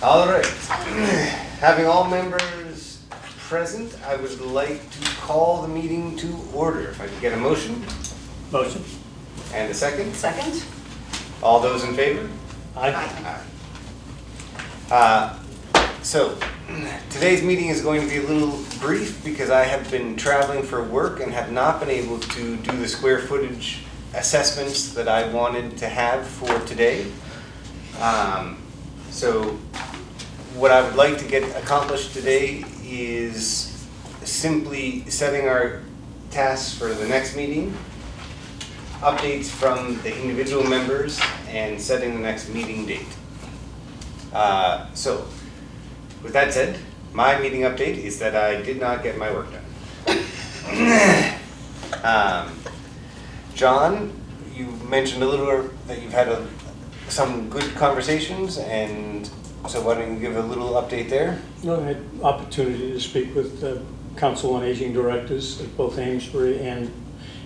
All right. Having all members present, I would like to call the meeting to order. If I could get a motion Motion. and a second. Second? All those in favor? Aye. So, today's meeting is going to be a little brief because I have been traveling for work and have not been able to do the square footage assessments that I wanted to have for today. So, what I would like to get accomplished today is simply setting our tasks for the next meeting, updates from the individual members, and setting the next meeting date. So, with that said, my meeting update is that I did not get my work done. John, you mentioned a little that you've had some good conversations, and so why don't you give a little update there? I had opportunity to speak with Council on Aging directors at both Amesbury and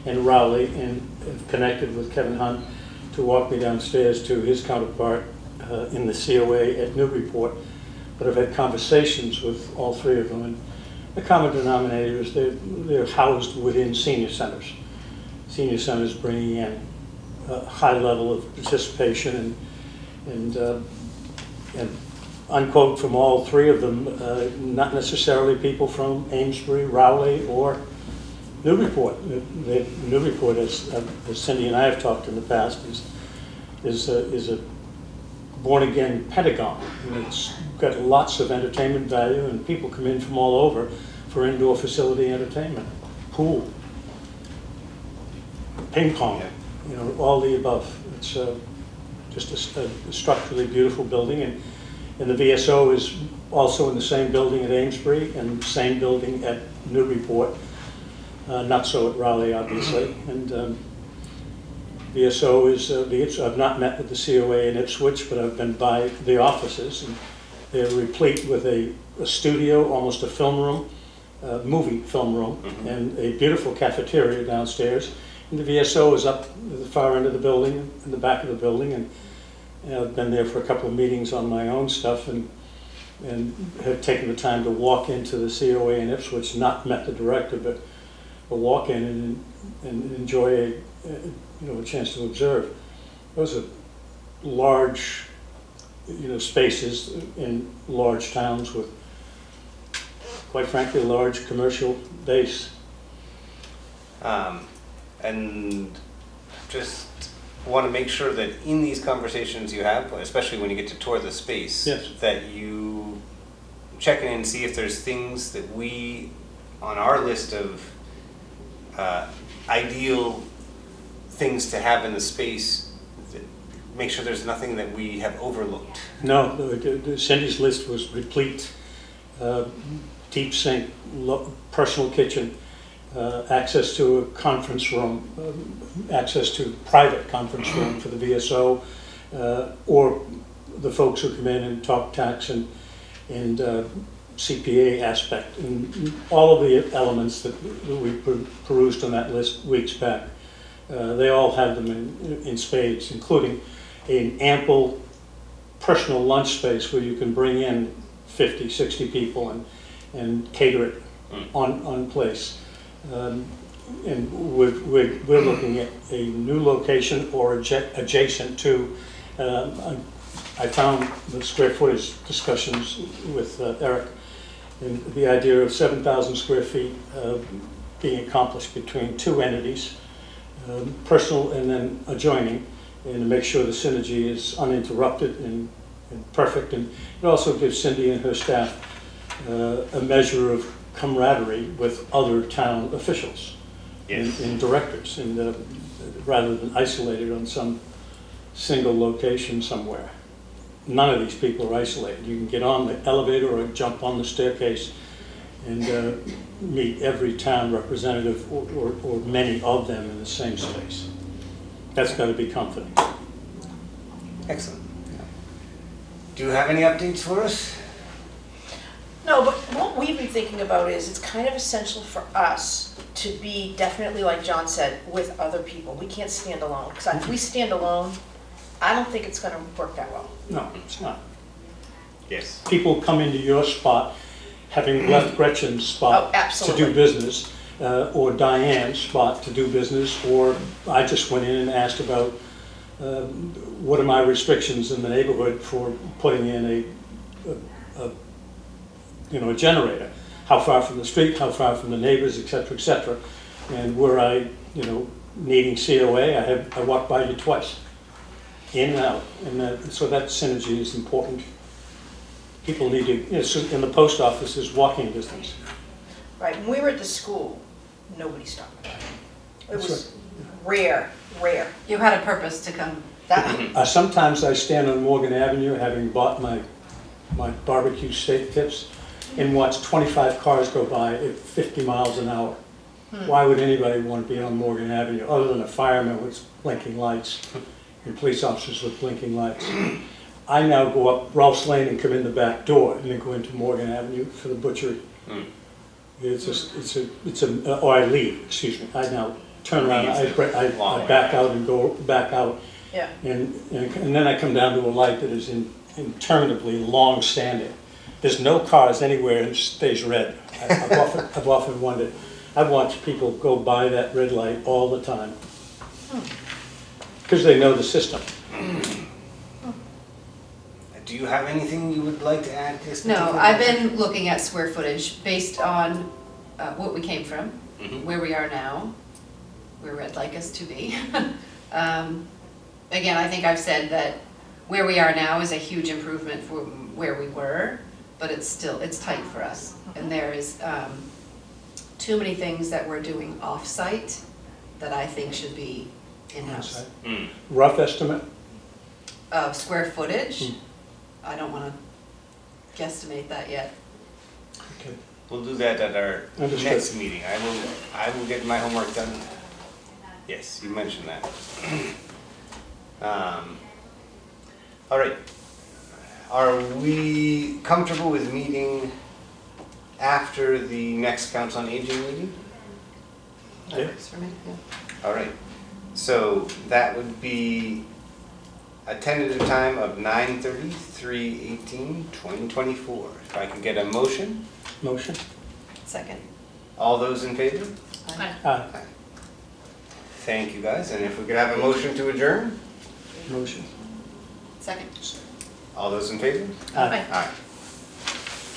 Rowley, and have connected with Kevin Hunt to walk me downstairs to his counterpart in the COA at Newburyport. But I've had conversations with all three of them, and the common denominator is they're housed within senior centers. Senior centers bringing in a high level of participation and unquote from all three of them, not necessarily people from Amesbury, Rowley, or Newburyport. Newburyport, as Cindy and I have talked in the past, is a born-again Pentagon. And it's got lots of entertainment value, and people come in from all over for indoor facility entertainment, pool, ping pong, all the above. It's just a structurally beautiful building, and the VSO is also in the same building at Amesbury and same building at Newburyport. Not so at Raleigh, obviously. And VSO is, I've not met with the COA in Ipswich, but I've been by the offices, and they're replete with a studio, almost a film room, movie film room, and a beautiful cafeteria downstairs. And the VSO is up at the far end of the building, in the back of the building, and I've been there for a couple of meetings on my own stuff, and have taken the time to walk into the COA in Ipswich, not met the director, but walk in and enjoy a chance to observe. Those are large, spaces in large towns with, quite frankly, a large commercial base. And just want to make sure that in these conversations you have, especially when you get to tour the space, yes, that you check in and see if there's things that we, on our list of ideal things to have in the space, make sure there's nothing that we have overlooked. No, Cindy's list was replete. Deep sink, personal kitchen, access to a conference room, access to private conference room for the VSO, or the folks who come in and talk tax and CPA aspect, and all of the elements that we perused on that list weeks back. They all have them in spades, including an ample personal lunch space where you can bring in 50, 60 people and cater it on place. And we're looking at a new location or adjacent to, I found the square footage discussions with Eric, and the idea of 7,000 square feet being accomplished between two entities, personal and then adjoining, and to make sure the synergy is uninterrupted and perfect. And it also gives Cindy and her staff a measure of camaraderie with other town officials, yes, and directors, and rather than isolated on some single location somewhere. None of these people are isolated. You can get on the elevator or jump on the staircase and meet every town representative or many of them in the same space. That's got to be comforting. Excellent. Do you have any updates for us? No, but what we've been thinking about is it's kind of essential for us to be definitely, like John said, with other people. We can't stand alone, because if we stand alone, I don't think it's going to work that well. No, it's not. Yes. People come into your spot, having left Gretchen's Oh, spot to absolutely. do business, or Diane's spot to do business, or I just went in and asked about what are my restrictions in the neighborhood for putting in a generator? How far from the street, how far from the neighbors, et cetera, et cetera. And were I, needing COA, I walked by you twice, in and out. And so that synergy is important. People need to, so in the post office is walking distance. Right, when we were at the school, nobody stopped by. It That's was rare. You had a purpose to come. That, Sometimes I stand on Morgan Avenue, having bought my barbecue steak tips, and watch 25 cars go by at 50 miles an hour. Why would anybody want to be on Morgan Avenue, other than a fireman with blinking lights and police officers with blinking lights? I now go up Ralph's Lane and come in the back door, and then go into Morgan Avenue for the butchery. Or I leave, excuse me. I now turn around, I back out and go back out. yeah. And then I come down to a light that is interminably long-standing. There's no cars anywhere and it stays red. I've often wondered. I've watched people go by that red light all the time. Because they know the system. Do you have anything you would like to add to this? No, particular I've motion? been looking at square footage based on what we came from, Mhm. where we are now, where I'd like us to be. Again, I think I've said that where we are now is a huge improvement from where we were, but it's tight for us. And there is too many things that we're doing off-site that I think should be in-house. Mm. Rough estimate, Of square footage, I don't wanna guesstimate that yet. okay. We'll do that at our Understood. next meeting. I will get my homework done. Yes, you mentioned that. All right. Are we comfortable with meeting after the next Council on Aging meeting? That Yeah. works for me, yeah. All right. So that would be a tentative time of 9:30, 3/18/2024. If I could get a motion, Motion? Second. all those in favor? Aye. Thank you, guys. And if we could have a motion to adjourn? Motion. Second. All those in favor? Aye. Aye.